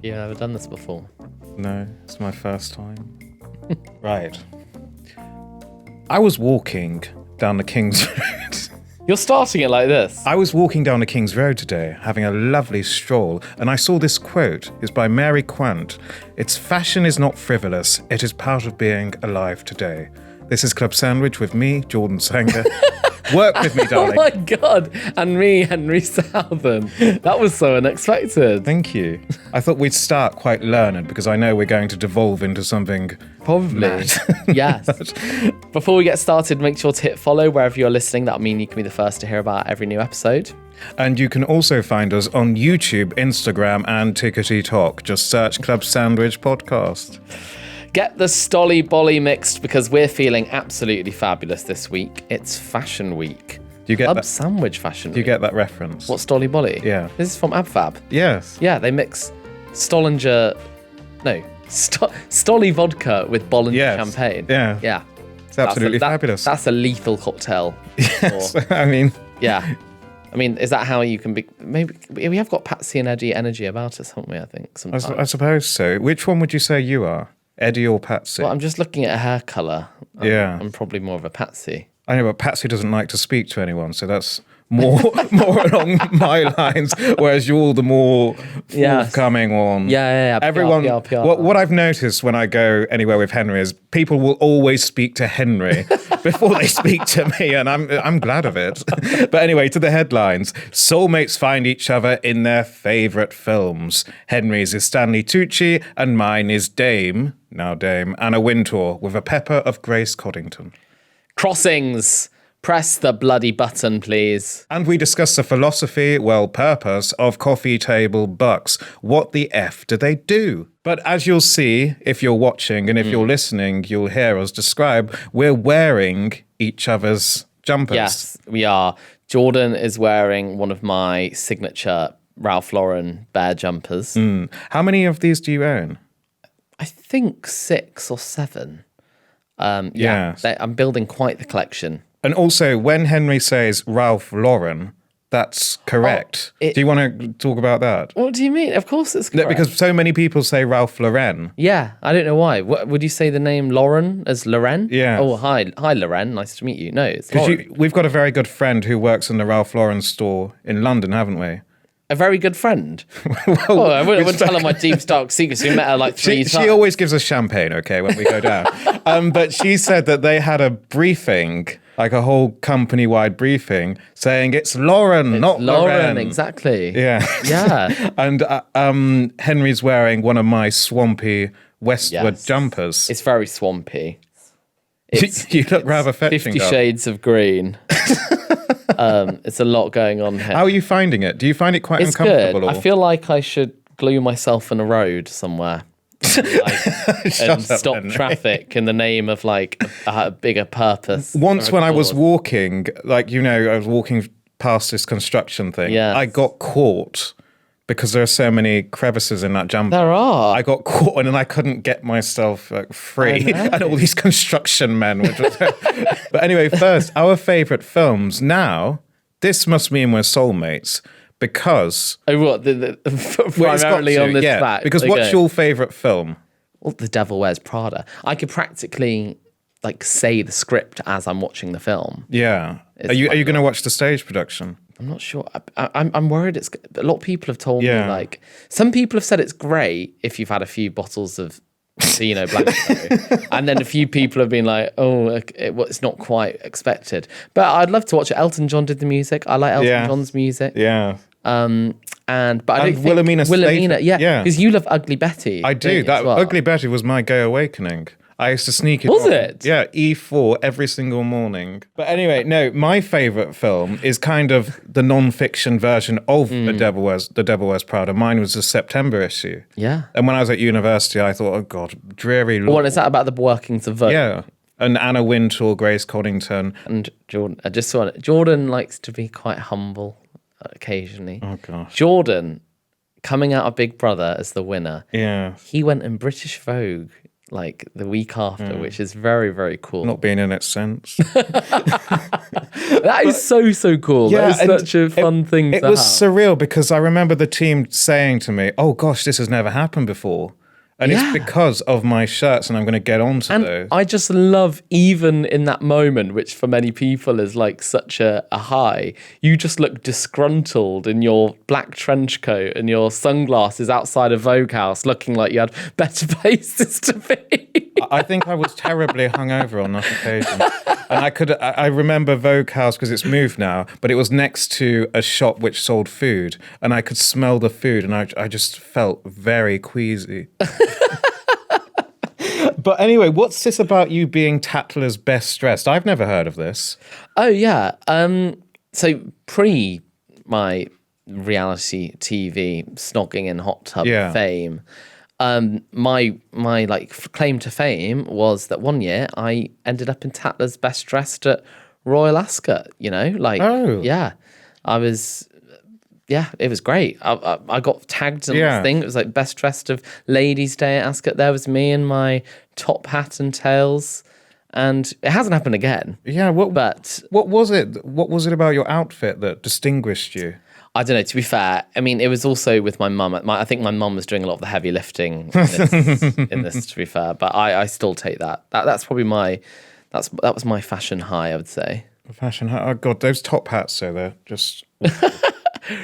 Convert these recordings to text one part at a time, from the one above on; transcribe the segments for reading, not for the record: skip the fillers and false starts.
You've never done this before? No, it's my first time. Right. I was walking down the King's Road. You're starting it like this. I was walking down the King's Road today, having a lovely stroll, and I saw this quote. It's by Mary Quant. It's fashion is not frivolous, it is part of being alive today. This is Club Sandwich with me, Jordan Sanger. Work with me, darling. Oh my God. And me, Henry Southern. That was so unexpected. Thank you. I thought we'd start quite learned because I know we're going to devolve into something Probably. mad. Yes. Before we get started, make sure to hit follow wherever you're listening. That'll mean you can be the first to hear about every new episode. And you can also find us on YouTube, Instagram, and Tickety Talk. Just search Club Sandwich Podcast. Get the Stolly Bolly mixed because we're feeling absolutely fabulous this week. It's Fashion Week. Do you get Club that? Sandwich Fashion Do you Week. get that reference? What, Stolly Bolly? Yeah. This is from AbFab. Yes. Yeah, they mix Stolly vodka with Bollinger Yes. champagne. Yeah. Yeah. It's absolutely fabulous. That's a lethal cocktail. Yes. Or- I mean, yeah. I mean, is that how you can be? Maybe we have got Patsy and Eddie energy about us, haven't we? I think sometimes. I suppose so. Which one would you say you are? Eddie or Patsy? Well, I'm just looking at her hair colour. Yeah. I'm probably more of a Patsy. I know, but Patsy doesn't like to speak to anyone, so that's more along my lines. Whereas you're the more forthcoming one. Yeah. Everyone. PR. What I've noticed when I go anywhere with Henry is people will always speak to Henry before they speak to me, and I'm glad of it. But anyway, to the headlines: soulmates find each other in their favourite films. Henry's is Stanley Tucci, and mine is Dame Anna Wintour with a pepper of Grace Coddington. Crossings. Press the bloody button, please. And we discuss the philosophy, purpose of coffee table bucks. What the F do they do? But as you'll see, if you're watching and if you're listening, you'll hear us describe, we're wearing each other's jumpers. Yes, we are. Jordan is wearing one of my signature Ralph Lauren bear jumpers. How many of these do you own? I think 6 or 7. Yes. I'm building quite the collection. And also, when Henry says Ralph Lauren, that's correct. Do you want to talk about that? What do you mean? Of course it's correct. No, because so many people say Ralph Lauren. Yeah, I don't know why. What, would you say the name Lauren as Loren? Yeah. Oh, hi, Loren. Nice to meet you. No, it's Because Lauren. we've got a very good friend who works in the Ralph Lauren store in London, haven't we? A very good friend. I wouldn't tell her my deep, dark secrets. We met her like 3 times. She always gives us champagne, okay, when we go down. But she said that they had a briefing, like a whole company-wide briefing, saying it's Lauren, not Loren. Exactly. Yeah. Yeah. And Henry's wearing one of my swampy Westwood Yes. jumpers. It's very swampy. It's, You look rather fetching. 50 girl. Shades of Green. It's a lot going on here. How are you finding it? Do you find it quite It's good. uncomfortable? I feel like I should glue myself in a road somewhere. And stop Henry. traffic in the name of like a bigger purpose. Once or a when I was cause. walking, I was walking past this construction thing. Yes. I got caught because there are so many crevices in that jumper. There are. I got caught and then I couldn't get myself free. I know. And all these construction men were just... But anyway, first, our favourite films. Now, this must mean we're soulmates because... Oh, what? Well, it's got Primarily to, on this yeah, fact. because what's your favourite film? Well, The Devil Wears Prada. I could practically like say the script as I'm watching the film. Yeah. It's Are you quite going to watch the stage production? I'm not sure. I'm worried. It's a lot of people have told me Yeah. like some people have said it's great if you've had a few bottles of Blanco, and then a few people have been like, oh, it's not quite expected. But I'd love to watch it. Elton John did the music. I like Elton John's music. Yeah. But I don't think Wilhelmina Wilhelmina, Stafford. yeah, because you love Ugly Betty. I don't do. you, That as well? Ugly Betty was my gay awakening. I used to sneak it. Was on. it? Yeah, E4 every single morning. But anyway, no, my favourite film is kind of the non-fiction version of The Devil Wears Prada. Mine was the September issue. Yeah. And when I was at university, I thought, oh God, dreary law. What is that about the workings of Vogue? Yeah. And Anna Wintour, Grace Coddington. And Jordan, I just saw it. Jordan likes to be quite humble occasionally. Oh gosh. Jordan, coming out of Big Brother as the winner, Yeah. he went in British Vogue like the week after, which is very, very cool. Not been in it since. That is so cool. Yeah, That is such a fun thing to It was have. surreal because I remember the team saying to me, "Oh gosh, this has never happened before." And Yeah. it's because of my shirts, and I'm going to get on to And those. I just love, even in that moment, which for many people is like such a high, you just look disgruntled in your black trench coat and your sunglasses outside a Vogue house, looking like you had better places to be. I think I was terribly hungover on that occasion. And I remember Vogue House because it's moved now, but it was next to a shop which sold food, and I could smell the food, and I just felt very queasy. But anyway, what's this about you being Tatler's best dressed? I've never heard of this. Oh, yeah. So pre my reality TV snogging in hot tub fame, my like claim to fame was that one year I ended up in Tatler's best dressed at Royal Ascot, yeah, I was, yeah, it was great. I got tagged on this thing. It was like best dressed of Ladies' Day at Ascot. There was me in my top hat and tails, and it hasn't happened again. Yeah, what was it? What was it about your outfit that distinguished you? I don't know, to be fair. I mean, it was also with my mum. I think my mum was doing a lot of the heavy lifting in this, to be fair. But I still take that. That's probably that was my fashion high, I would say. Fashion high. Oh, God, those top hats, they're just...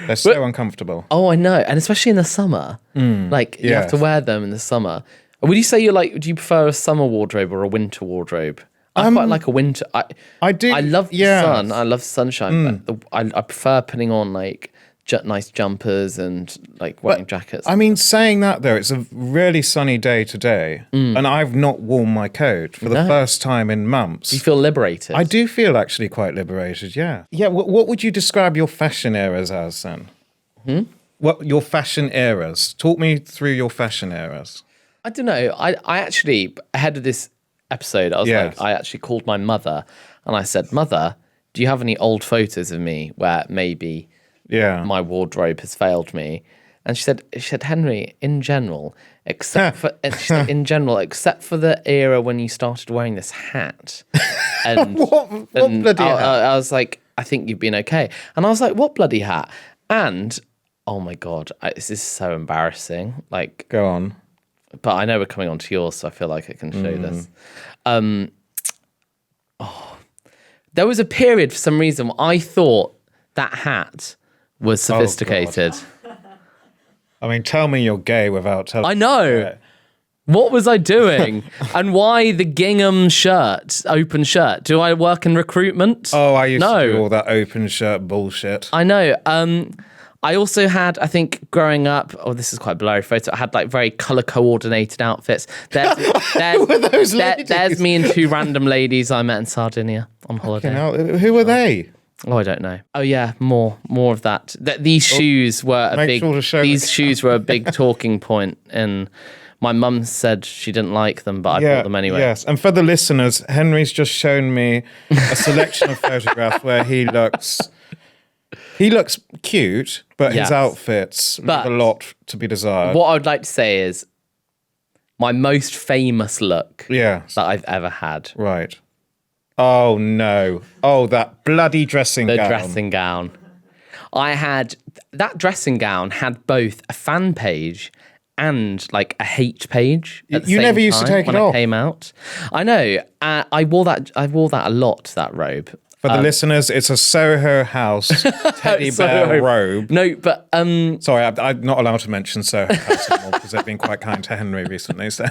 They're so uncomfortable. Oh, I know. And especially in the summer. You have to wear them in the summer. Would you say do you prefer a summer wardrobe or a winter wardrobe? I quite like a winter. I do. I love the sun. I love sunshine. But I prefer putting on like nice jumpers and like wearing jackets. I mean, saying that though, it's a really sunny day today, and I've not worn my coat for the first time in months. You feel liberated. I do feel actually quite liberated. Yeah. Yeah. What would you describe your fashion eras as then? What your fashion eras? Talk me through your fashion eras. I don't know. I actually, ahead of this episode, I actually called my mother and I said, "Mother, do you have any old photos of me where maybe my wardrobe has failed me?" And she said, "Henry, in general, except for the era when you started wearing this hat." And what bloody hat? I was like, "I think you've been okay." And I was like, "What bloody hat?" And oh my God, this is so embarrassing. Like, go on. But I know we're coming on to yours, so I feel like I can show this. There was a period, for some reason, I thought that hat was sophisticated. I mean, tell me you're gay without telling me. I know. What was I doing? And why the gingham shirt, open shirt? Do I work in recruitment? Oh, I used to do all that open shirt bullshit. I know. I also had, I think, growing up, this is quite a blurry photo, I had like very colour coordinated outfits. There's me and two random ladies I met in Sardinia on holiday. Who were they? Oh, I don't know. Oh yeah, more of that. These shoes were a big talking point, and my mum said she didn't like them, but I bought them anyway. Yes, and for the listeners, Henry's just shown me a selection of photographs where he looks cute, but his outfits leave a lot to be desired. What I would like to say is my most famous look that I've ever had. Right. Oh, no. Oh, that bloody dressing gown. The dressing gown. That dressing gown had both a fan page and like a hate page. You never used to take it off. When it came out. I know. I wore that a lot, that robe. For the listeners, it's a Soho House teddy bear robe. No, but... Sorry, I'm not allowed to mention Soho House anymore because they've been quite kind to Henry recently. So.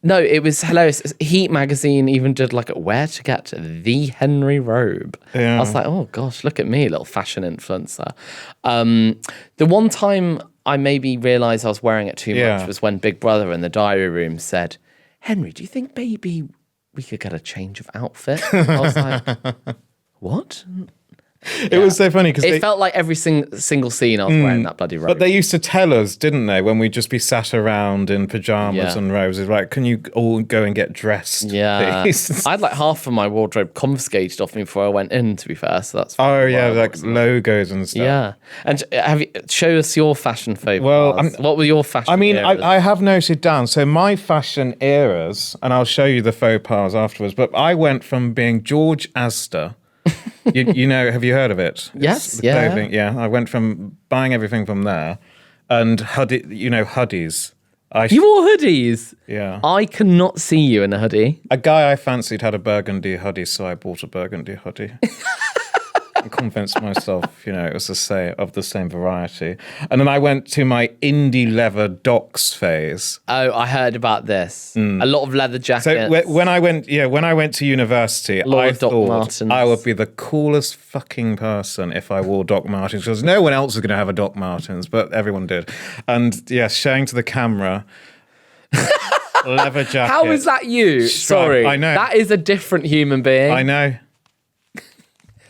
No, it was hilarious. Heat magazine even did like where to get the Henry robe. Yeah. I was like, oh gosh, look at me, little fashion influencer. The one time I maybe realised I was wearing it too much was when Big Brother in the diary room said, "Henry, do you think maybe we could get a change of outfit?" I was like, what? It was so funny because It felt like every single scene I was wearing that bloody robe. But they used to tell us, didn't they, when we'd just be sat around in pajamas and roses, like, can you all go and get dressed? Yeah. Please? I had like half of my wardrobe confiscated off me before I went in, to be fair. So that's like logos and stuff. Yeah. And show us your fashion favourites. Well, what were your fashion eras? I have noted down, so my fashion eras, and I'll show you the faux pas afterwards, but I went from being George Astor. you know, have you heard of it? Yes, the clothing. Yeah. I went from buying everything from there and hoodies. You wore hoodies? Yeah. I cannot see you in a hoodie. A guy I fancied had a burgundy hoodie, so I bought a burgundy hoodie. And convinced myself, it was of the same variety. And then I went to my indie leather docks phase. Oh, I heard about this. A lot of leather jackets. So when I went to university, I thought Martens. I would be the coolest fucking person if I wore Doc Martens, because no one else was going to have a Doc Martens, but everyone did. And showing to the camera. Leather jacket. How is that you? Sorry. I know. That is a different human being. I know.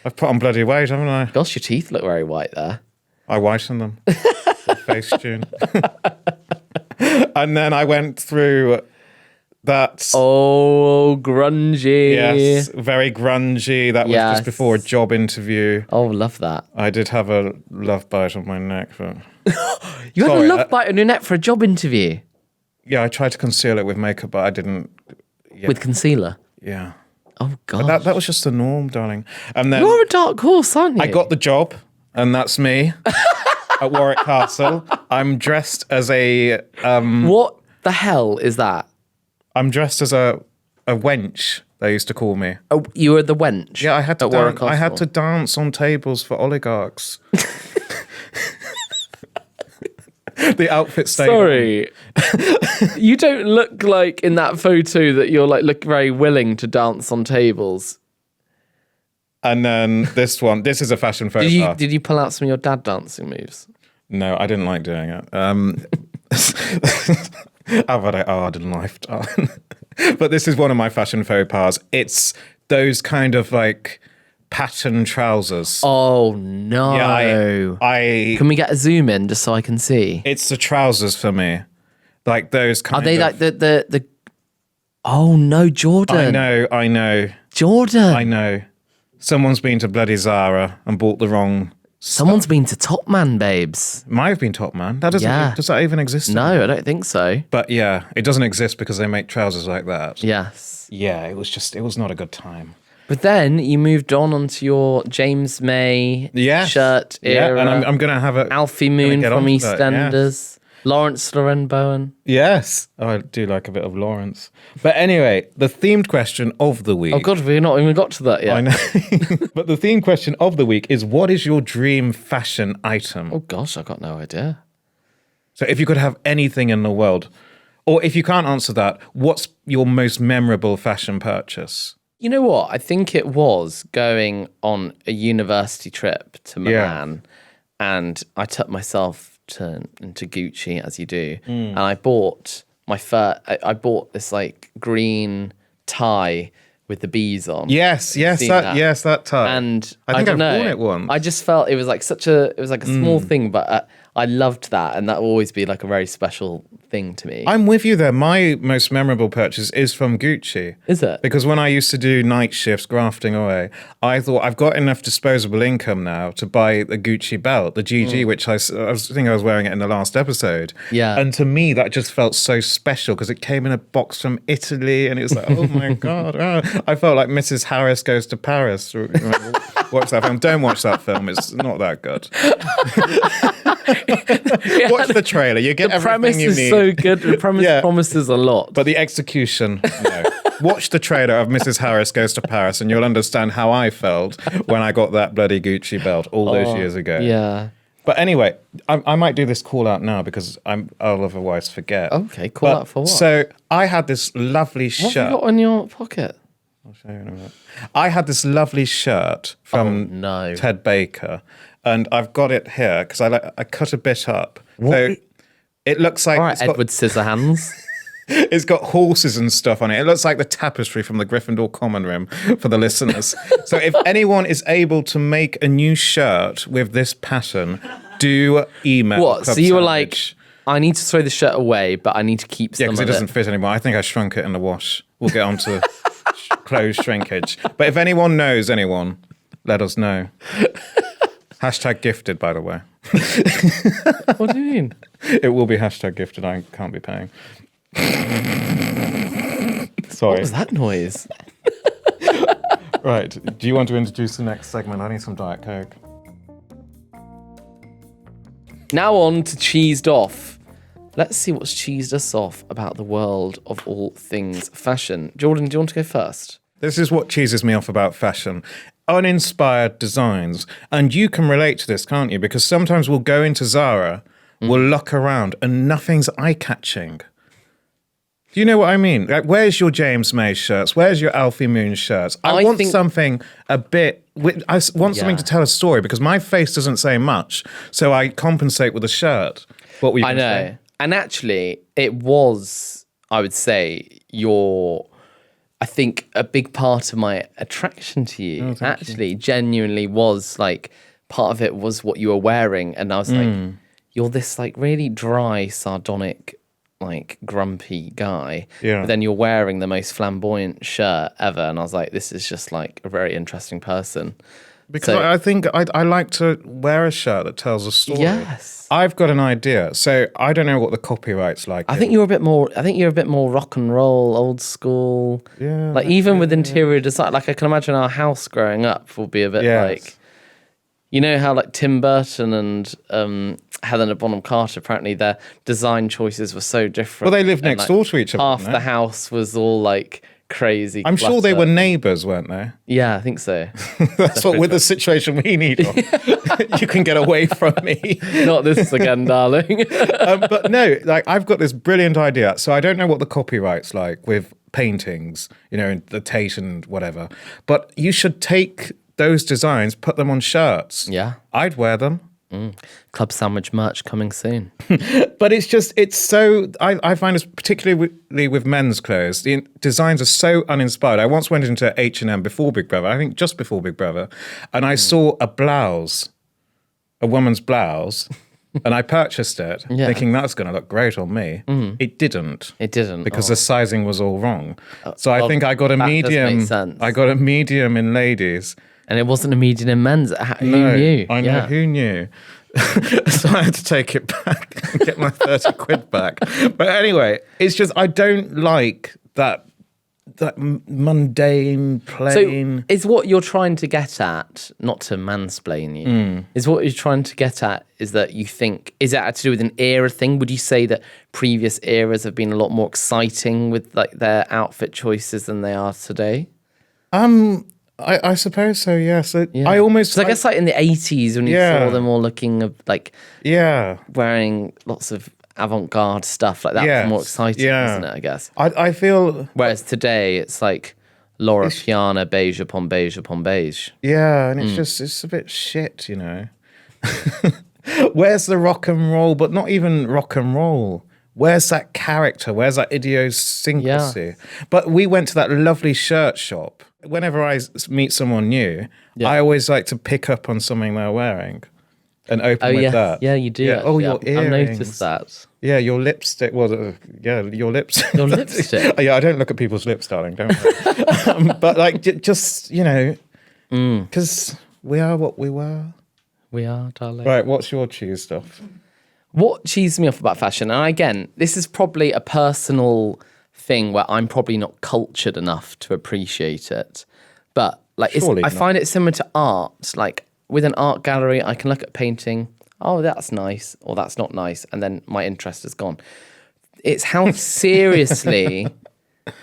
I've put on bloody weight, haven't I? Gosh, your teeth look very white there. I whitened them. Face tune. And then I went through that. Oh, grungy. Yes, very grungy. That was just before a job interview. Oh, love that. I did have a love bite on my neck. But you had a love bite on your neck for a job interview? Yeah, I tried to conceal it with makeup, but I didn't. Yeah. With concealer? Yeah. Oh, God. That was just the norm, darling. And then you're a dark horse, aren't you? I got the job, and that's me at Warwick Castle. I'm dressed as a... what the hell is that? I'm dressed as a wench, they used to call me. Oh, you were the wench? Yeah, I had to dance on tables for oligarchs. The outfit stayed Sorry. You don't look like in that photo that you're look very willing to dance on tables. And then this is a fashion photo. Did you pull out some of your dad dancing moves? No, I didn't like doing it. I've had a hard lifetime. But this is one of my fashion faux pas. It's those kind of pattern trousers. Oh no! Yeah, can we get a zoom in just so I can see? It's the trousers for me, like those kind. Are they like the? Oh no, Jordan! I know, Jordan. I know. Someone's been to bloody Zara and bought the wrong. Someone's been to Top Man, babes. Might have been Top Man. That doesn't. Does that even exist? No, I don't think so. But yeah, it doesn't exist because they make trousers like that. Yes. Yeah, it was not a good time. But then you moved onto your James May shirt era. Yeah, and I'm going to have a... Alfie Moon from EastEnders. Yes. Lawrence Loren Bowen. Yes. Oh, I do like a bit of Lawrence. But anyway, the themed question of the week... Oh, God, we've not even got to that yet. I know. But the themed question of the week is, what is your dream fashion item? Oh, gosh, I've got no idea. So if you could have anything in the world, or if you can't answer that, what's your most memorable fashion purchase? You know what? I think it was going on a university trip to Milan, and I took myself into Gucci, as you do, and I bought I bought this green tie with the bees on. Yes, that tie. And I think I've worn it once. I just felt it was like a small thing, but I loved that, and that will always be a very special thing to me. I'm with you there. My most memorable purchase is from Gucci. Is it? Because when I used to do night shifts grafting away, I thought I've got enough disposable income now to buy the Gucci belt, the GG, which I think I was wearing it in the last episode. Yeah. And to me, that just felt so special because it came in a box from Italy, and it was like, oh my God. I felt like Mrs. Harris Goes to Paris. Watch that film. Don't watch that film. It's not that good. Watch the trailer. You get everything you need. The premise is so good. The premise promises a lot. But the execution, no. Watch the trailer of Mrs. Harris Goes to Paris and you'll understand how I felt when I got that bloody Gucci belt all those years ago. Yeah. But anyway, I might do this call out now because I'll otherwise forget. Okay, call out for what? So I had this lovely shirt. What have you got in your pocket? I'll show you in a minute. I had this lovely shirt from Ted Baker, and I've got it here because I cut a bit up. What? So it looks like... All right, Edward Scissorhands. It's got horses and stuff on it. It looks like the tapestry from the Gryffindor common room for the listeners. So if anyone is able to make a new shirt with this pattern, do email. What? Club So you were Sandwich. like, I need to throw the shirt away, but I need to keep some Yeah, because of it doesn't it. fit anymore. I think I shrunk it in the wash. We'll get on to clothes shrinkage. But if anyone knows anyone, let us know. Hashtag gifted, by the way. What do you mean? It will be hashtag gifted. I can't be paying. Sorry. What was that noise? Right. Do you want to introduce the next segment? I need some Diet Coke. Now on to Cheesed Off. Let's see what's cheesed us off about the world of all things fashion. Jordan, do you want to go first? This is what cheeses me off about fashion. Uninspired designs. And you can relate to this, can't you? Because sometimes we'll go into Zara, we'll look around, and nothing's eye-catching. Do you know what I mean? Like, where's your James May shirts? Where's your Alfie Moon shirts? I want something a bit... I want something to tell a story, because my face doesn't say much, so I compensate with a shirt. What were you going to say? I know. And actually, it was, I would say, I think a big part of my attraction to you actually genuinely was like, part of it was what you were wearing. And I was like, you're this like really dry, sardonic, like grumpy guy. Yeah. But then you're wearing the most flamboyant shirt ever. And I was like, this is just like a very interesting person. Because I think I like to wear a shirt that tells a story. Yes. I've got an idea. So I don't know what the copyright's like. I think you're a bit more rock and roll, old school. Yeah. Like even with interior design, like I can imagine our house growing up will be a bit like, you know how like Tim Burton and Helena Bonham Carter, apparently their design choices were so different. Well, they lived next door to each other. Half the house was all like crazy. I'm sure they were neighbours, weren't they? Yeah, I think so. That's what with the situation we need. You can get away from me. Not this again, darling. But no, like I've got this brilliant idea. So I don't know what the copyright's like with paintings, you know, the Tate and whatever. But you should take those designs, put them on shirts. Yeah. I'd wear them. Club Sandwich merch coming soon. But it's so, I find this particularly with men's clothes, the designs are so uninspired. I once went into H&M before Big Brother, I think just before Big Brother, and I saw a blouse, a woman's blouse, and I purchased it thinking that's going to look great on me. It didn't. It didn't. Because the sizing was all wrong. So I think I got a that does medium. make sense. I got a medium in ladies. And it wasn't a medium in men's. Who No, knew? I know, Yeah. who knew? So I had to take it back and get my 30 quid back. But anyway, it's just, I don't like that mundane, plain. So is what you're trying to get at, not to mansplain you, is what you're trying to get at is that you think, is that to do with an era thing? Would you say that previous eras have been a lot more exciting with like their outfit choices than they are today? I suppose so, yes. Yeah. I almost... 'Cause I guess like in the 80s when you saw them all looking like wearing lots of avant-garde stuff like that was more exciting, wasn't it, I guess? I feel... Whereas today it's like Laura Piana, beige upon beige upon beige. Yeah, and it's a bit shit, you know. Where's the rock and roll, but not even rock and roll? Where's that character? Where's that idiosyncrasy? Yeah. But we went to that lovely shirt shop. Whenever I meet someone new, I always like to pick up on something they're wearing and open with that. Yeah, you do. Yeah. Oh, your I've earrings. noticed that. Yeah, your lipstick. Well, your lips. Your lipstick. Yeah, I don't look at people's lips, darling. Don't worry. But like, just, you know, because we are what we were. We are, darling. Right, what's your cheese stuff? What cheeses me off about fashion, and again, this is probably a personal thing where I'm probably not cultured enough to appreciate it, but like I find it similar to art. Like with an art gallery, I can look at a painting, oh, that's nice, or that's not nice, and then my interest is gone. It's how seriously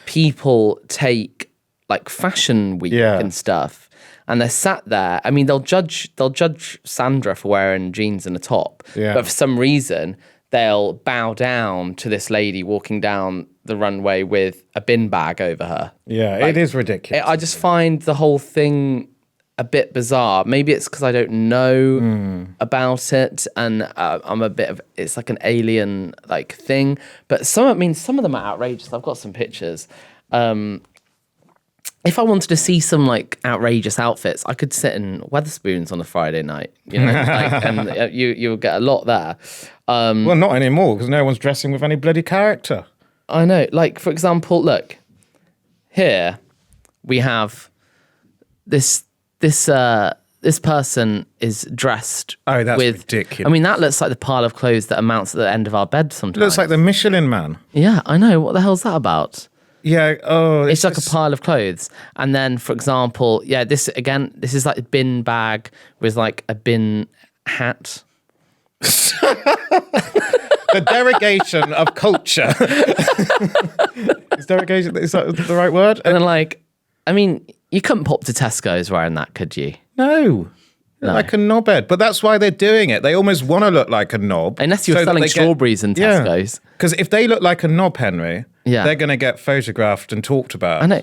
people take like fashion week and stuff. And they're sat there. I mean, they'll judge Sandra for wearing jeans and a top. Yeah. But for some reason, they'll bow down to this lady walking down the runway with a bin bag over her. Yeah, Like, it is ridiculous. I just find the whole thing a bit bizarre. Maybe it's because I don't know about it, and I'm a bit of it's like an alien like thing. But some of them are outrageous. I've got some pictures. If I wanted to see some like outrageous outfits, I could sit in Weatherspoons on a Friday night, and you'll get a lot there. Well, not anymore because no one's dressing with any bloody character. I know. Like, for example, look, here we have this person is dressed Oh, that's with, ridiculous. I mean, that looks like the pile of clothes that amounts at the end of our bed sometimes. Looks like the Michelin Man. Yeah, I know. What the hell's that about? Yeah, It's like a pile of clothes. And then, for example, this is like a bin bag with like a bin hat. the derogation of culture. Is that the right word? And then like, I mean, you couldn't pop to Tesco's wearing that, could you? No. Like a knobhead. But that's why they're doing it. They almost want to look like a knob. Unless you're selling strawberries in Tesco's. Because if they look like a knob, Henry, Yeah. they're going to get photographed and talked about. I know.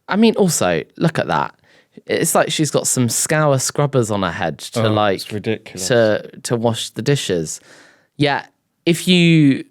I mean, also, look at that. It's like she's got some Scour scrubbers on her head to It's ridiculous. to wash the dishes. Yeah, if you...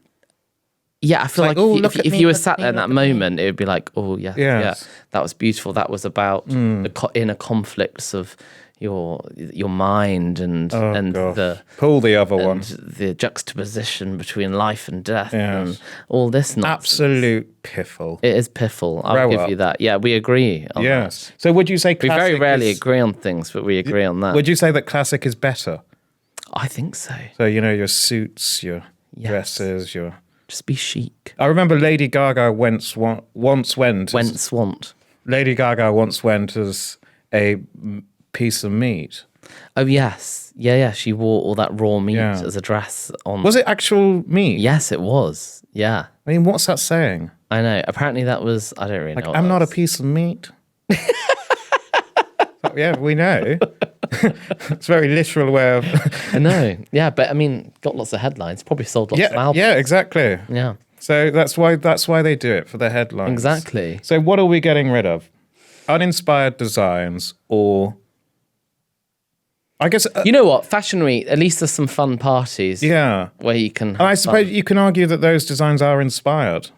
Yeah, I feel like if you were sat there in that moment, it would be like, oh, yeah, that was beautiful. That was about the inner conflicts of your mind and the pull the other one, the juxtaposition between life and death and all this nonsense. Absolute piffle. It is piffle. I'll give you that. Yeah, we agree on that. So would you say We classic very rarely agree on things, but we agree on that. Would you say that classic is better? I think so. So, your suits, your dresses, your... Just be chic. I remember Lady Gaga once went Lady Gaga once went as a piece of meat. Oh, yes. Yeah. She wore all that raw meat as a dress on. Was it actual meat? Yes, it was. Yeah. I mean, what's that saying? I know. Apparently that was, I don't really know. I'm not a piece of meat. Yeah, we know. It's a very literal way of... I know. Yeah, but I mean, got lots of headlines. Probably sold lots of albums. Yeah, exactly. Yeah. So that's why they do it, for the headlines. Exactly. So what are we getting rid of? Uninspired designs or... I guess... you know what? Fashion Week, at least there's some fun parties. Yeah. Where you can... And I suppose you can argue that those designs are inspired.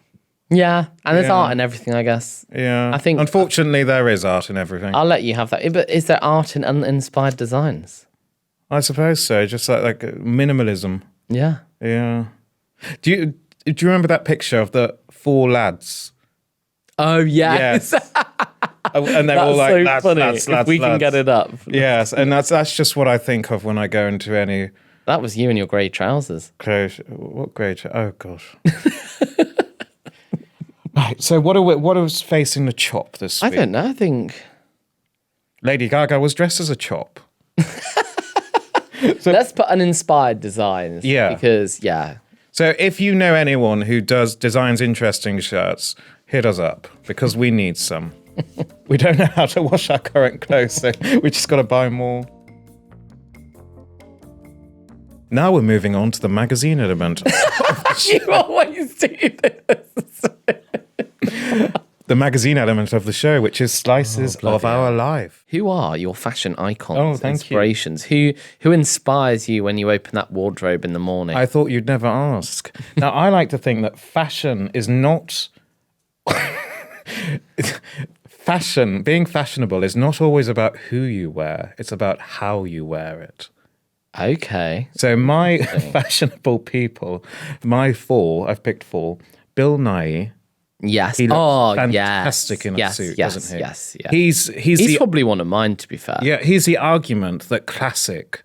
Yeah, and there's art in everything, I guess. Yeah. I think... Unfortunately, there is art in everything. I'll let you have that. But is there art in uninspired designs? I suppose so. Just like minimalism. Yeah. Yeah. Do you remember that picture of the 4 lads? Oh, yes. And they're all like, so funny. lads, if we can get it up. Yes, and that's just what I think of when I go into any... That was you in your grey trousers. What grey trousers? Oh, gosh. Right, so what was facing the chop this week? I don't know, I think... Lady Gaga was dressed as a chop. Let's put uninspired designs. Yeah. Because, So if you know anyone who designs interesting shirts, hit us up, because we need some. We don't know how to wash our current clothes, so we just got to buy more. Now we're moving on to the magazine element. You always do this. The magazine element of the show, which is slices of our life. Who are your fashion icons, thank inspirations? Who inspires you when you open that wardrobe in the morning? I thought you'd never ask. Now, I like to think that fashion is not... being fashionable is not always about who you wear. It's about how you wear it. Okay. So my fashionable people, I've picked 4. Bill Nye. Yes. He looks fantastic in a suit, doesn't he? Yes. He's probably one of mine, to be fair. Yeah, he's the argument that classic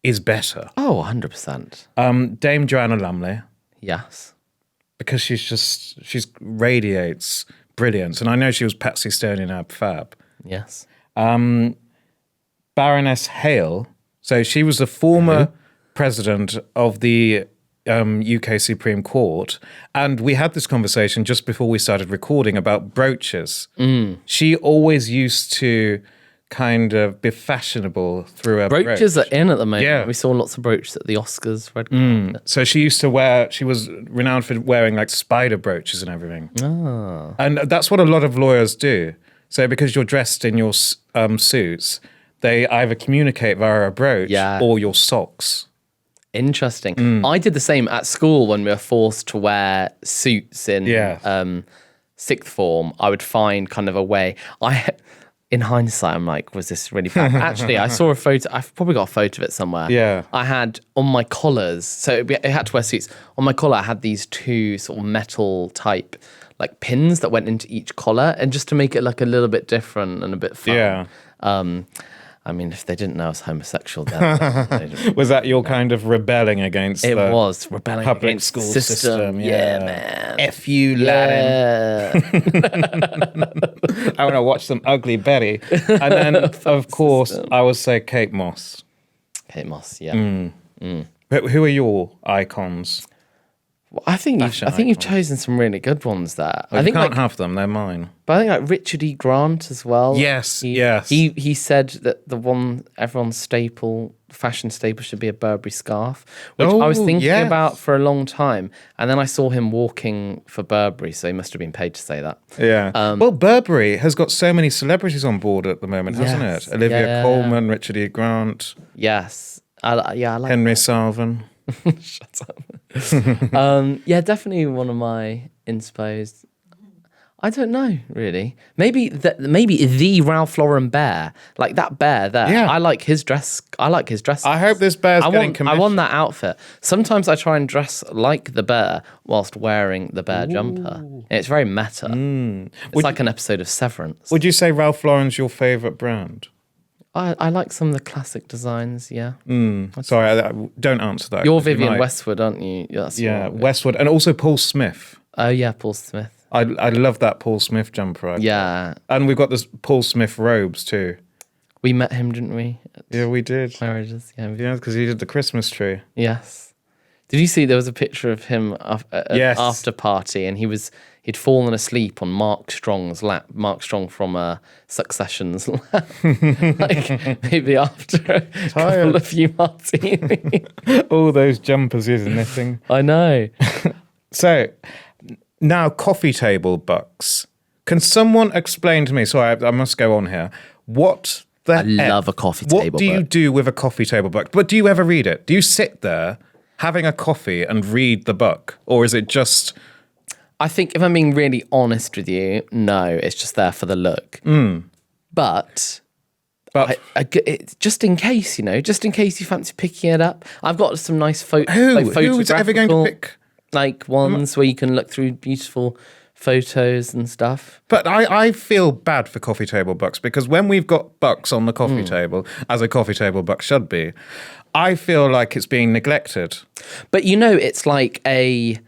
is better. Oh, 100%. Dame Joanna Lumley. Yes. Because she radiates brilliance. And I know she was Patsy Stone in Ab Fab. Yes. Baroness Hale. So she was the former president of the UK Supreme Court. And we had this conversation just before we started recording about brooches. She always used to kind of be fashionable through her brooches are in at the moment. Yeah. We saw lots of brooches at the Oscars. Red carpet. So she was renowned for wearing like spider brooches and everything. Oh. And that's what a lot of lawyers do. So because you're dressed in your suits, they either communicate via a brooch or your socks. Interesting. I did the same at school when we were forced to wear suits in sixth form. I would find kind of a way. In hindsight, I'm like, was this really bad? Actually, I saw a photo. I've probably got a photo of it somewhere. Yeah. I had on my collars, so it had to wear suits. On my collar, I had these two sort of metal type like pins that went into each collar, and just to make it like a little bit different and a bit fun. Yeah. I mean, if they didn't know I was homosexual, then was that your kind of rebelling against it the was rebelling public against school system? Yeah, man. F you, Latin. I want to watch some Ugly Betty. And then, of course, I would say Kate Moss. Kate Moss, yeah. But who are your icons? Well, I think you've chosen some really good ones there. I think can't have them; they're mine. But I think like Richard E. Grant as well. Yes, yes. He said that the one everyone's fashion staple should be a Burberry scarf, which I was thinking about for a long time, and then I saw him walking for Burberry, so he must have been paid to say that. Yeah. Well, Burberry has got so many celebrities on board at the moment, hasn't it? Olivia Colman, Richard E. Grant. Yes. I like Henry Salvin. Shut up. Definitely one of my insposed. I don't know, really. Maybe the Ralph Lauren bear, like that bear there. Yeah. I like his dress. I hope this bear's getting commissioned. I want that outfit. Sometimes I try and dress like the bear whilst wearing the bear jumper. It's very meta. It's like an episode of Severance. Would you say Ralph Lauren's your favourite brand? I like some of the classic designs, yeah. Sorry, don't answer that. You're Vivienne Westwood, aren't you? That's Westwood. And also Paul Smith. Oh, yeah, Paul Smith. I love that Paul Smith jumper. And we've got this Paul Smith robes too. We met him, didn't we? Yeah, we did. Marriages, yeah. Yeah, because he did the Christmas tree. Yes. Did you see there was a picture of him at an after party, and he'd fallen asleep on Mark Strong's lap. Mark Strong from Succession's lap. Like maybe after a couple of few martinis. All those jumpers he's knitting. I know. So now coffee table bucks. Can someone explain to me? Sorry, I must go on here. What the I love a coffee table book. What do you do with a coffee table book? But do you ever read it? Do you sit there having a coffee and read the book? Or is it just... I think if I'm being really honest with you, no, it's just there for the look. But it's just in case, just in case you fancy picking it up. I've got some nice photos. Who is ever going to pick? Like ones where you can look through beautiful photos and stuff. But I feel bad for coffee table books because when we've got books on the coffee table, as a coffee table book should be, I feel like it's being neglected. But it's like I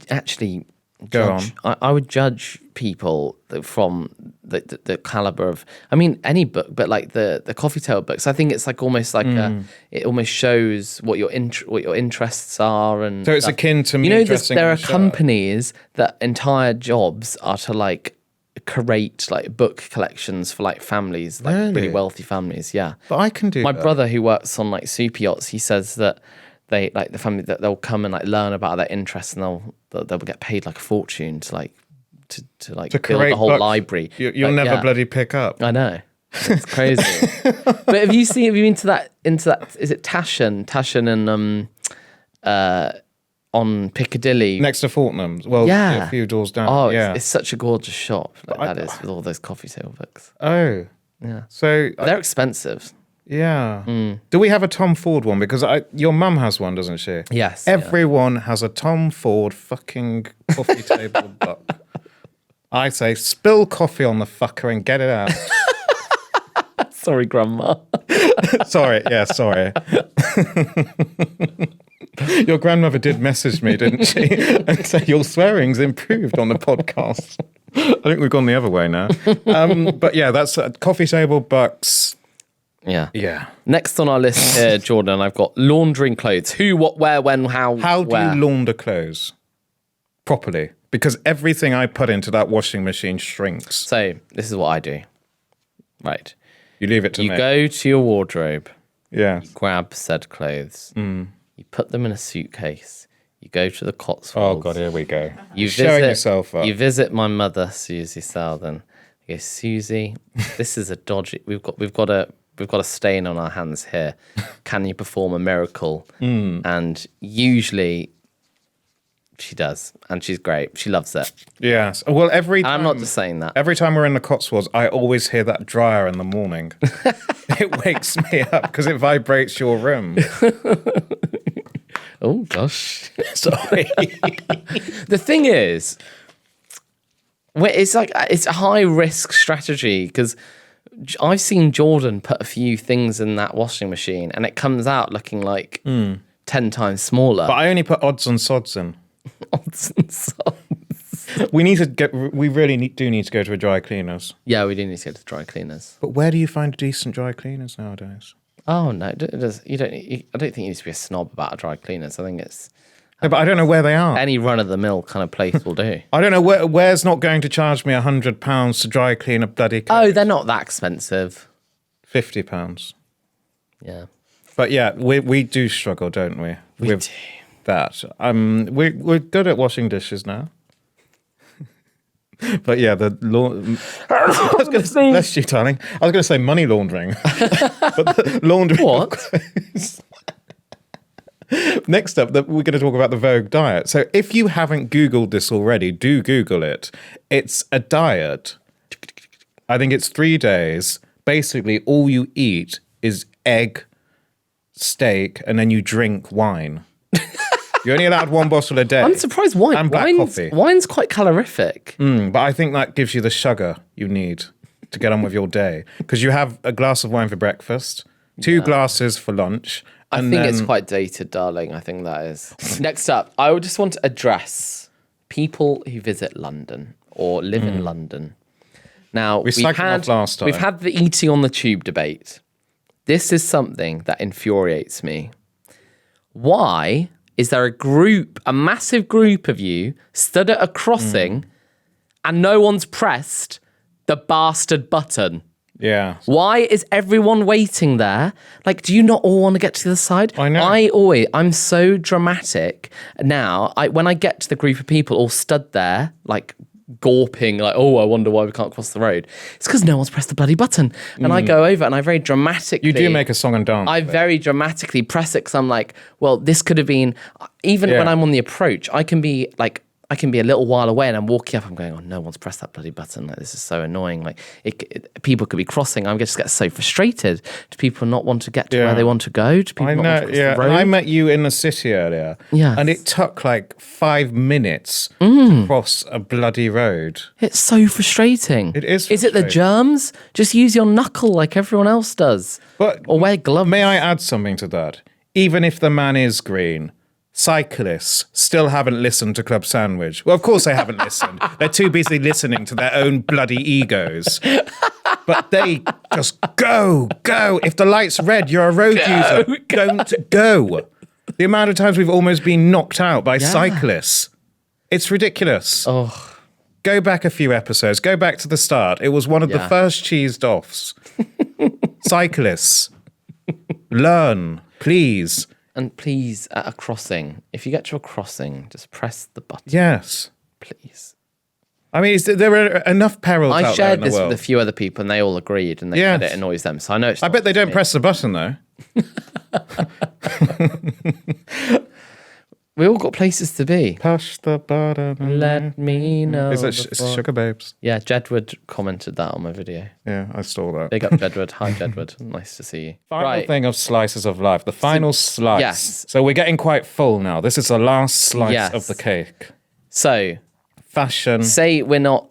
actually judge, I would judge people from the caliber of, I mean, any book, but like the coffee table books. I think it's like almost like it almost shows what your interests are, and so it's stuff. Akin to me. There are companies that entire jobs are to like curate like book collections for like families, like really wealthy families. Yeah, but I can do. My brother, who works on like super yachts, he says that they like the family that they'll come and like learn about their interests, and they'll get paid like a fortune to like to build the whole library. You'll never bloody pick up. I know, it's crazy. But have you been into that? Is it Tashan and on Piccadilly next to Fortnum's? Well, a few doors down. Oh, it's such a gorgeous shop. That is with all those coffee table books. Oh, yeah. So they're expensive. Yeah. Do we have a Tom Ford one? Because your mum has one, doesn't she? Yes. Everyone has a Tom Ford fucking coffee table book. I say, spill coffee on the fucker and get it out. Sorry, Grandma. Sorry. Your grandmother did message me, didn't she? And say, your swearing's improved on the podcast. I think we've gone the other way now. But yeah, that's coffee table books. Yeah. Next on our list here, Jordan, I've got laundering clothes. Who, what, where, when, how, How do where? you launder clothes properly? Because everything I put into that washing machine shrinks. So this is what I do. Right. You leave it to me. You go to your wardrobe. Yeah. You grab said clothes. You put them in a suitcase. You go to the Cotswolds. Oh, God, here we go. You're showing yourself up. You visit my mother, Susie Southern. He goes, Susie, this is a dodgy. We've got a stain on our hands here. Can you perform a miracle? And usually she does, and she's great. She loves it. Yes. Well, every time, I'm not just saying that. Every time we're in the Cotswolds, I always hear that dryer in the morning. It wakes me up because it vibrates your room. Oh gosh. Sorry. The thing is, it's a high risk strategy because I've seen Jordan put a few things in that washing machine and it comes out looking like 10 times smaller. But I only put odds and sods in. Odds and sods. We really do need to go to a dry cleaners. Yeah, we do need to go to dry cleaners. But where do you find decent dry cleaners nowadays? Oh no, I don't think you need to be a snob about a dry cleaners. I think it's No, but I don't know where they are. any run of the mill kind of place will do. I don't know where's not going to charge me £100 to dry clean a bloody coat. Oh, they're not that expensive. £50. Yeah. But yeah, we do struggle, don't we? We with do. that. We're good at washing dishes now. But yeah, the I was going to say, bless you, darling. I was going to say money laundering, but the laundering. What? Next up, we're going to talk about the Vogue diet. So if you haven't Googled this already, do Google it. It's a diet. I think it's 3 days. Basically, all you eat is egg, steak, and then you drink wine. You're only allowed 1 bottle a day. I'm surprised wine. And black coffee. Wine's quite calorific. But I think that gives you the sugar you need to get on with your day. Because you have a glass of wine for breakfast, 2 glasses for lunch. I think it's quite dated, darling. I think that is. Next up, I would just want to address people who visit London or live in London. Now, we've had the eating on the tube debate. This is something that infuriates me. Why is there a massive group of you stood at a crossing and no one's pressed the bastard button? Yeah. Why is everyone waiting there? Like, do you not all want to get to the other side? I know. I'm so dramatic now. When I get to the group of people all stood there, like gawping, like, oh, I wonder why we can't cross the road. It's because no one's pressed the bloody button. And I go over and I very dramatically... You do make a song and dance. I very dramatically press it because I'm like, well, this could have been... Even when I'm on the approach, I can be a little while away and I'm walking up, I'm going, oh, no one's pressed that bloody button. Like, this is so annoying. Like, people could be crossing. I'm just get so frustrated. Do people not want to get to where they want to go? Do people not want to cross the road? And I met you in the city earlier. Yes. And it took like 5 minutes to cross a bloody road. It's so frustrating. It is Is it the germs? Just use your knuckle like everyone else does. Or wear gloves. May I add something to that? Even if the man is green, cyclists still haven't listened to Club Sandwich. Well, of course they haven't listened. They're too busy listening to their own bloody egos. But they just go. If the light's red, you're a road user. Don't go. The amount of times we've almost been knocked out by cyclists. It's ridiculous. Oh. Go back a few episodes. Go back to the start. It was one of the first cheesed offs. Cyclists, learn, please. And please, at a crossing, if you get to a crossing, just press the button. Yes. Please. I mean, there are enough perils out there in the world. I shared this with a few other people and they all agreed and they said it annoys them. So I know it's I bet they don't press the button, though. We all got places to be. Push the button. Let me know. Is it Sugar Babes? Yeah, Jedward commented that on my video. Yeah, I saw that. Big up Jedward. Hi, Jedward. Nice to see you. Final thing of slices of life. The final slice. Yes. So we're getting quite full now. This is the last slice of the cake. So, fashion. Say we're not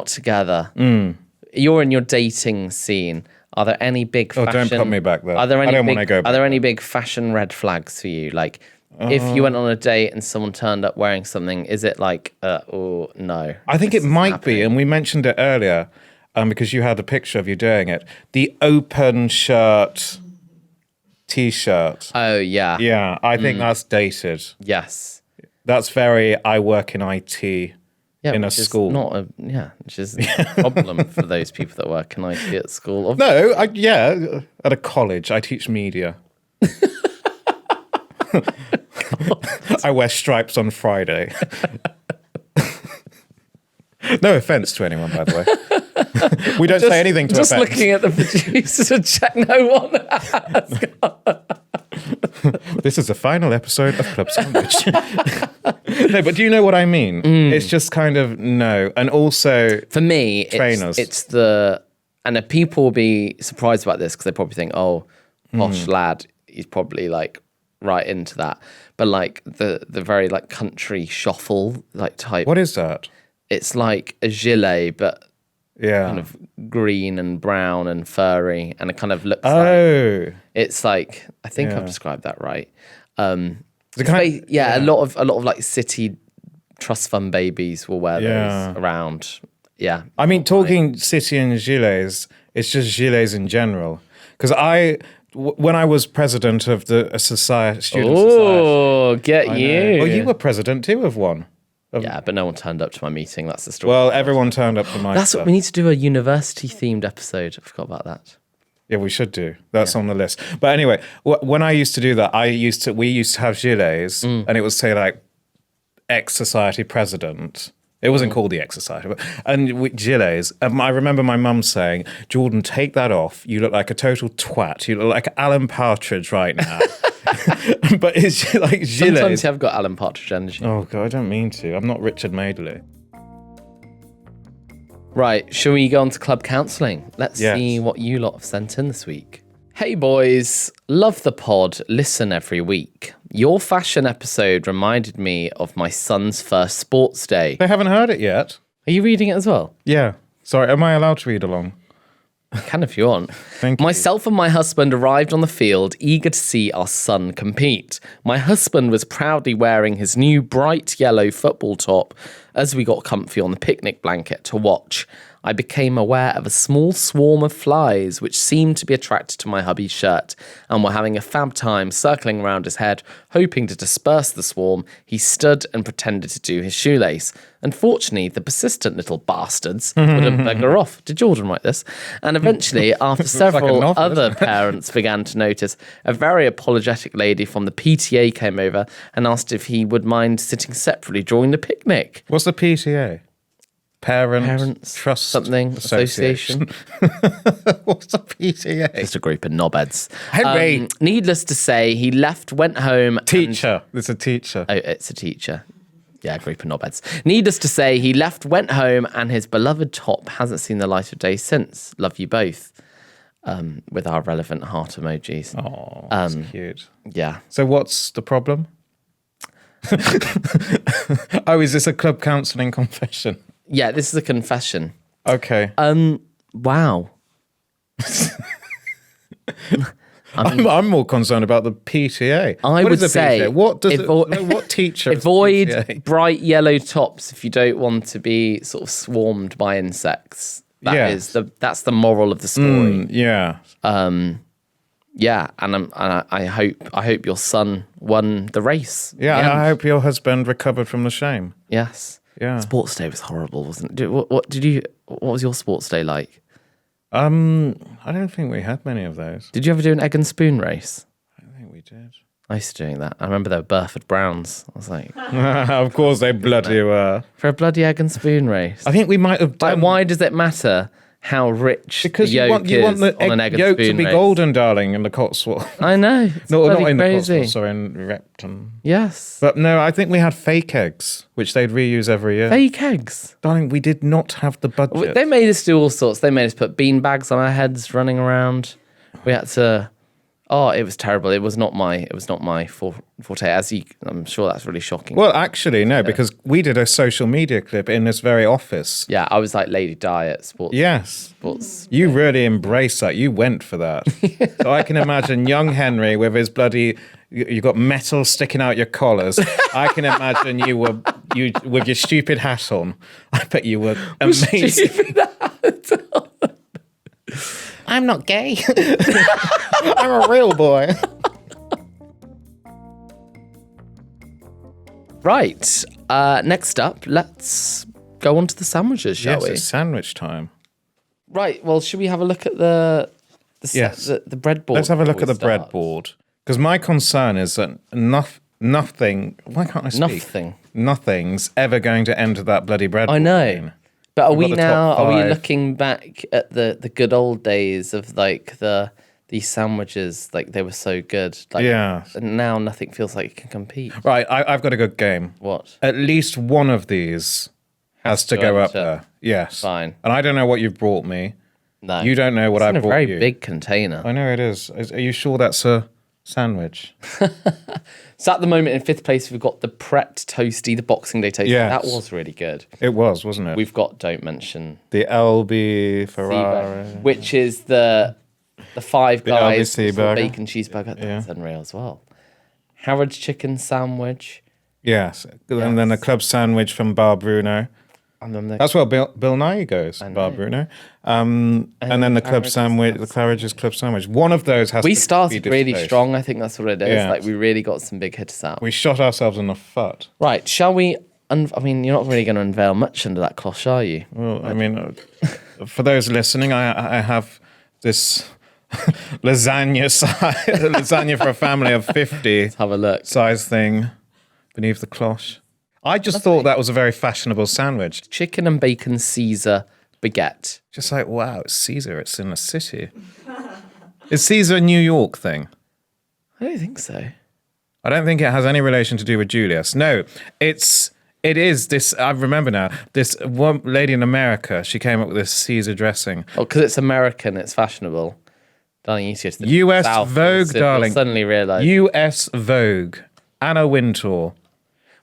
together. You're in your dating scene. Are there any big fashion? Oh, don't put me back there. Are there any I don't want to go back. Are there any big fashion red flags for you? Like, if you went on a date and someone turned up wearing something, is it like, oh, no? I think it might be, and we mentioned it earlier because you had a picture of you doing it. The open shirt, T-shirt. Oh, yeah. Yeah, I think that's dated. Yes. That's very, I work in IT in a school. Which is a problem for those people that work in IT at school. No, at a college, I teach media. I wear stripes on Friday. No offense to anyone, by the way. We don't say anything to Just offend. looking at the producer to check no one has. This is the final episode of Club Sandwich. No, but do you know what I mean? It's just kind of no. And also, For me, trainers. it's the... And people will be surprised about this because they probably think, oh, posh lad, he's probably like right into that. But like the very like country shuffle like type. what is that? It's like a gilet, but Yeah. kind of green and brown and furry, and it kind of looks like Oh. it's like I think Yeah. I've described that right. The It's kind- a lot of like city trust fund babies will wear Yeah. those around. Yeah, I mean, talking city and gilets, it's just gilets in general. Because when I was president of the student society. oh, get you. Oh, you were president too of one. Yeah, but no one turned up to my meeting. That's the story. Well, everyone turned up to my That's stuff. what we need to do, a university themed episode. I forgot about that. Yeah, we should do. That's on the list. But anyway, when I used to do that, we used to have gilets, and it would say like ex-society president. It wasn't called the ex-society, gilets. I remember my mum saying, "Jordan, take that off. You look like a total twat. You look like Alan Partridge right now." But it's like gilets. Sometimes you have got Alan Partridge energy. Oh god, I don't mean to. I'm not Richard Madeley. Right, shall we go on to club counselling? Let's Yes. see what you lot have sent in this week. Hey boys, love the pod, listen every week. Your fashion episode reminded me of my son's first sports day. They haven't heard it yet. Are you reading it as well? Yeah. Sorry, am I allowed to read along? Can if you want. Thank you. Myself and my husband arrived on the field, eager to see our son compete. My husband was proudly wearing his new bright yellow football top as we got comfy on the picnic blanket to watch. I became aware of a small swarm of flies which seemed to be attracted to my hubby's shirt and were having a fab time circling around his head. Hoping to disperse the swarm, he stood and pretended to do his shoelace. Unfortunately, the persistent little bastards wouldn't bugger off. Did Jordan write this? And eventually, after several novel, other parents began to notice, a very apologetic lady from the PTA came over and asked if he would mind sitting separately during the picnic. What's the PTA? Parents Trust something association. What's the PTA? Just a group of knobheads. Henry. Needless to say, he left, went home. Teacher. It's a teacher. Oh, it's a teacher. Yeah, a group of knobheads. Needless to say, he left, went home, and his beloved top hasn't seen the light of day since. Love you both. With our relevant heart emojis. Oh, that's cute. Yeah. So what's the problem? Oh, is this a club counselling confession? Yeah, this is a confession. Okay. Wow. I'm more concerned about the PTA. I What would is the say PTA? What does avo- what teacher? is Avoid PTA? bright yellow tops if you don't want to be sort of swarmed by insects. Yes. That's the moral of the story. Yeah. Yeah, and I hope your son won the race. Yeah. I hope your husband recovered from the shame. Yes. Yeah. Sports day was horrible, wasn't it? What was your sports day like? I don't think we had many of those. Did you ever do an egg and spoon race? I think we did. I used to doing that. I remember there were Burford Browns. I was like, Of course, they bloody were. for a bloody egg and spoon race. I think we might have Like, done. why does it matter how rich Because the you yolk want is the on an egg and yolk spoon to be race? golden, darling, in the Cotswold. I know. It's No, bloody not in the crazy. Cotswolds, sorry, in Repton. Yes. But no, I think we had fake eggs, which they'd reuse every year. Fake eggs. Darling, we did not have the budget. They made us do all sorts. They made us put bean bags on our heads running around. We had to... Oh, it was terrible. It was not my forte. I'm sure that's really shocking. Well, actually, no, because we did a social media clip in this very office. Yeah, I was like Lady Di at sports. Yes. Sports. You really embraced that. You went for that. So I can imagine young Henry with his bloody... You got metal sticking out your collars. I can imagine you with your stupid hat on. I bet you were amazing. I'm not gay. I'm a real boy. Right. Next up, let's go on to the sandwiches, shall Yes, we? it's sandwich time. Right. Well, should we have a look at the Yes. the breadboard? Let's have a look at before the we start? breadboard. Because my concern is that nothing. Why can't I speak? Nothing. Nothing's ever going to enter that bloody bread. I know. But are We've we got the top now? Are we five. looking back at the good old days of like these sandwiches? Like they were so good. Like, Yeah. And now nothing feels like it can compete. Right, I've got a good game. What? At least one of these has to go up enter. there. Yes. Fine. And I don't know what you've brought me. No. You don't know what It's I in a brought very you. big container. I know it is. Are you sure that's a sandwich? So at the moment in 5th place, we've got the Pret Toasty, the Boxing Day Toasty. Yes. That was really good. It was, wasn't it? We've got Don't Mention, The LB Ferrari. which is the Five Guys LBC sort of burger. bacon cheeseburger. That's unreal as well. Harrods chicken sandwich. Yes. And then a club sandwich from Bar Bruno. And then That's where Bill Nye goes, Bar Bruno. And then the club sandwich, the Claridge's club sandwich. One of those has to we be started really displaced. strong. I think that's what it is. Yeah. Like we really got some big hitters out. We shot ourselves in the foot. Right, shall we? I mean, you're not really going to unveil much under that cloth, are you? Well, I mean, for those listening, I have this lasagna for a family of 50 Have a look. size thing beneath the cloche. I just thought that was a very fashionable sandwich. Chicken and bacon Caesar baguette. Just like, wow, it's Caesar. It's in a city. Is Caesar a New York thing? I don't think so. I don't think it has any relation to do with Julius. No, it is this. I remember now. This one lady in America, she came up with this Caesar dressing. Oh, because it's American, it's fashionable. Darling, you see it. US Vogue, You'll darling. suddenly realise. US Vogue. Anna Wintour.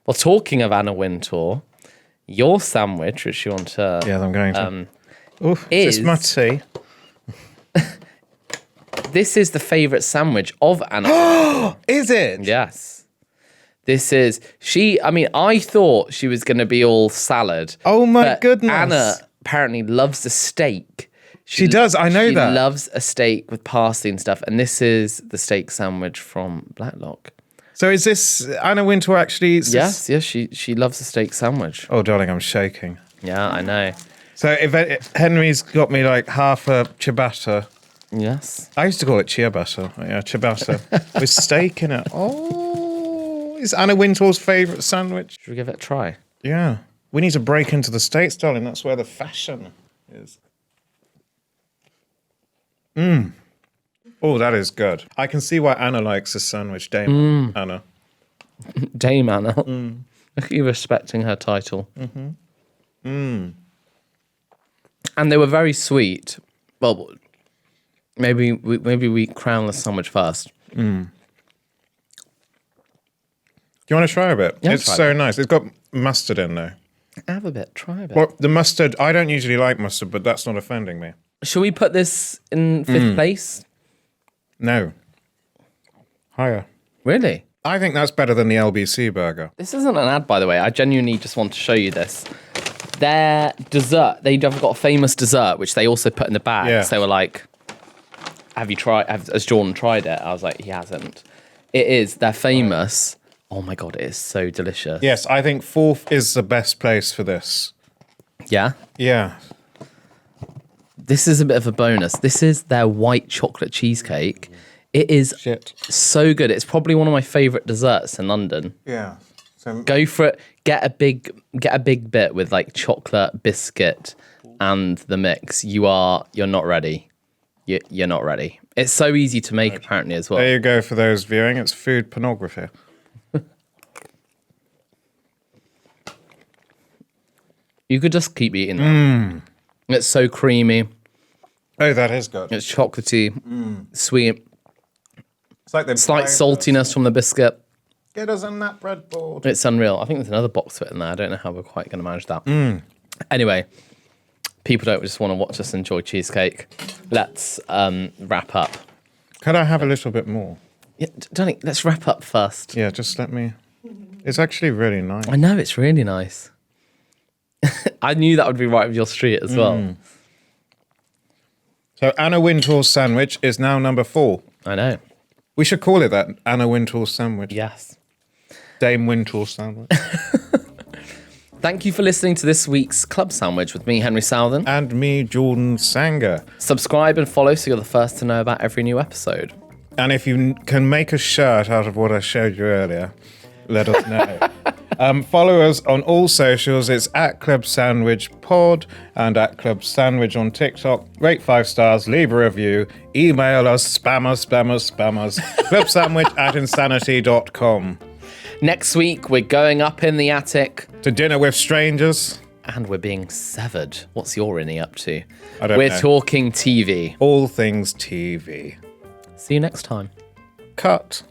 Well, talking of Anna Wintour, your sandwich, which you want to... Yes, I'm going to. is this my tea? This is the favourite sandwich of Anna Wintour. Is it? Yes. This is... I thought she was going to be all salad. Oh my but goodness. Anna apparently loves a steak. She does, I know that. She loves a steak with parsley and stuff. And this is the steak sandwich from Blacklock. So is this Anna Wintour actually? Yes, she loves a steak sandwich. Oh, darling, I'm shaking. Yeah, I know. So if Henry's got me like half a ciabatta. Yes. I used to call it ciabatta. Yeah, ciabatta with steak in it. Oh, is Anna Wintour's favourite sandwich? Should we give it a try? Yeah. We need to break into the States, darling. That's where the fashion is. Oh, that is good. I can see why Anna likes this sandwich, Dame Anna. Dame Anna. Look at you respecting her title. And they were very sweet. Well, maybe we crown the sandwich first. Do you want to try a bit? Yeah, It's try so nice. It's got mustard in there. Have a bit. Try a bit. Well, the mustard, I don't usually like mustard, but that's not offending me. Shall we put this in 5th place? No. Higher. Really? I think that's better than the LBC burger. This isn't an ad, by the way. I genuinely just want to show you this. Their dessert, they've got a famous dessert, which they also put in the bag. Yeah. So they were like, has Jordan tried it? I was like, he hasn't. It is, they're famous. Oh my God, it is so delicious. Yes, I think 4th is the best place for this. Yeah? Yeah. This is a bit of a bonus. This is their white chocolate cheesecake. It is Shit. so good. It's probably one of my favourite desserts in London. Yeah. So Go for it. Get a big bit with like chocolate, biscuit, and the mix. You're not ready. You're not ready. It's so easy to make apparently as well. there you go for those viewing. It's food pornography. You could just keep eating that. It's so creamy. Oh, that is good. It's chocolatey, sweet, It's like the slight saltiness from the biscuit. Get us on that breadboard. It's unreal. I think there's another box of it in there. I don't know how we're quite going to manage that. Anyway, people don't just want to watch us enjoy cheesecake. Let's wrap up. Could I have a little bit more? Yeah, darling, let's wrap up first. Yeah, just let me. It's actually really nice. I know, it's really nice. I knew that would be right with your street as well. So Anna Wintour's sandwich is now number 4. I know. We should call it that. Anna Wintour's sandwich. Yes. Dame Wintour's sandwich. Thank you for listening to this week's Club Sandwich with me, Henry Southern. And me, Jordan Sanger. Subscribe and follow so you're the first to know about every new episode. And if you can make a shirt out of what I showed you earlier, let us know. Follow us on all socials. It's at Club Sandwich Pod and at Club Sandwich on TikTok. Rate 5 stars, leave a review, email us, spammers, clubsandwich@insanity.com. Next week, we're going up in the attic. To dinner with strangers. And we're being severed. What's your innie up to? I don't know. We're talking TV. All things TV. See you next time. Cut.